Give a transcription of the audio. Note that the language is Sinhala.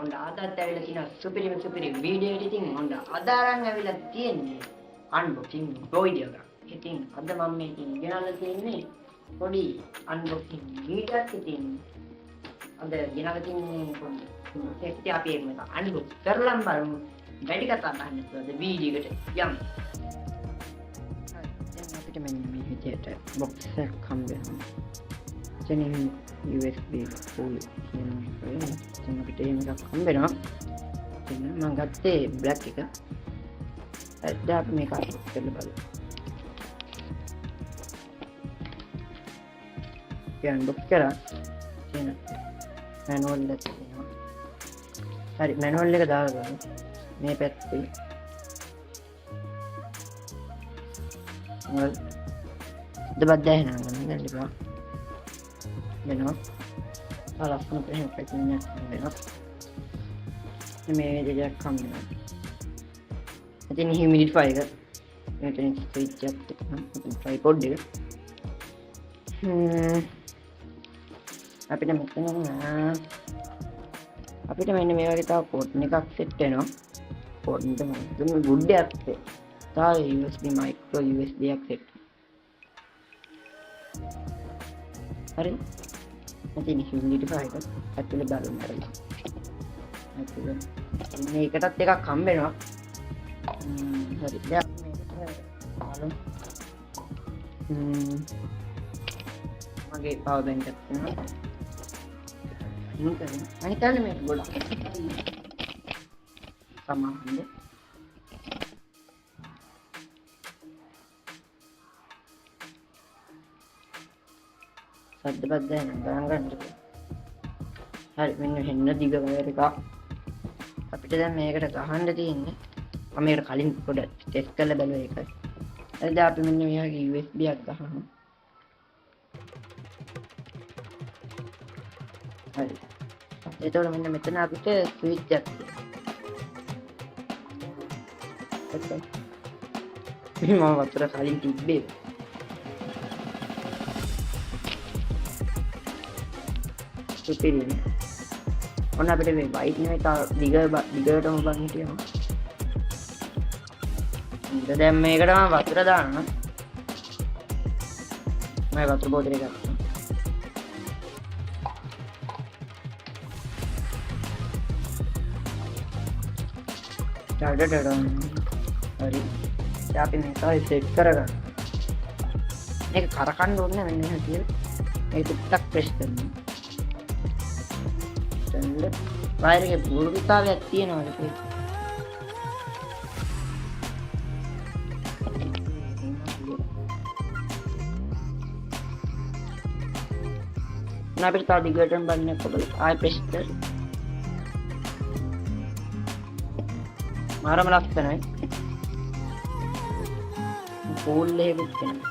ඔන්න අදත් ඇවිල්ලා තියෙන සුපිරි වීඩියෝ එඩිටින් ඔන්න අද අරන් ඇවිල්ලා තියෙන්නේ අන්බොක්සින් වීඩියෝ එකක්. ඉතින් අද මම මේකෙන් ගෙනල්ලා තියෙන්නේ පොඩි අන්බොක්සින් වීඩියෝ එකක්. ඉතින් අද ගෙනල්ලා තියෙන්නේ පොඩි ටෙස්ට් අපි මේක අන්බොක්ස් කරලා බලමු. වැඩි කතා ගන්න පුළුවන් වීඩියෝ එකට යමු. දැන් අපිට මෙන්න මේ විදිහට බොක්ස් එකක් හම්බ වෙනවා. එතනින් USB full කියන අපිට මේකක් හම්බ වෙනවා. ඉතින් මම ගත්තේ බ්ලැක් එක. දැන් අපි මේක අන්බොක්ස් කරලා බලමු. අන්බොක්ස් කරා කියන මැනුවල් එක තියෙනවා. හරි මැනුවල් එක දාලා ගන්න. මේ පැත්තේ වල දෙබද්ද එහෙනම් ගන්න ඉතින් වෙනවා. ලස්සන ප්‍රේම පැකින් වෙනවා. මේ විදිහට කම්බිනවා. ඉතින් හියුමිඩිෆයර් එක මෙතන ස්විච් එකක් තියෙනවා. ට්‍රයිපොඩ් එක. අපිට මෙන්න මේ වගේ තව පෝට් එකක් සෙට් වෙනවා. පෝට් එක මොකද ගුඩ් එකක් තව USB micro USB එකක් සෙට්. හරි. ඉතින් හියුමිඩිෆයර් එක ඇතුලේ බලන්න හරියි. ඇතුලේ මේකටත් එකක් හම්බ වෙනවා. හරි. දැන් මේකට බලමු. මගේ පවර් බැංක් එකක් තියෙනවා. අනිතන්නේ මේක ගොඩක් සමානද සද්ද බද්ද ගන්න. හරි මෙන්න හෙන්න දිග වයර් එකක් අපිට දැන් මේකට ගහන්න තියෙන්නේ. මම මේකට කලින් පොඩ ටෙස්ට් කරලා බලුවා ඒක. හරි දැන් අපි මෙන්න මේ වගේ USB එකක් ගහමු. හරි. එතකොට මෙන්න මෙතන අපිට ස්විච් එකක් තියෙනවා. මම වතුර කලින් තිබ්බේ. සුපිරිනේ. ඔන්න අපිට මේ වයිට් නෙවෙයි තව දිගටම බලන්න තියෙනවා. දැන් මේකට මම වතුර දාන්න. මම වතුර බෝතලේ ගත්තා. හරි අපි මේක සෙට් කරගන්න. මේක කරකන්න ඕනේ මෙන්න මෙහෙම කියලා. මේක ටිකක් ප්‍රෙස් කරන්න. දැන් වයර් එකේ බුරුතාවයක් තියෙනවා ඒක. අපිට තව දිගටම බලන්න පුළුවන්. ආයෙ ප්‍රෙස් කරලා මාරම ලස්සනයි. පූල් එකකුත් තියෙනවා.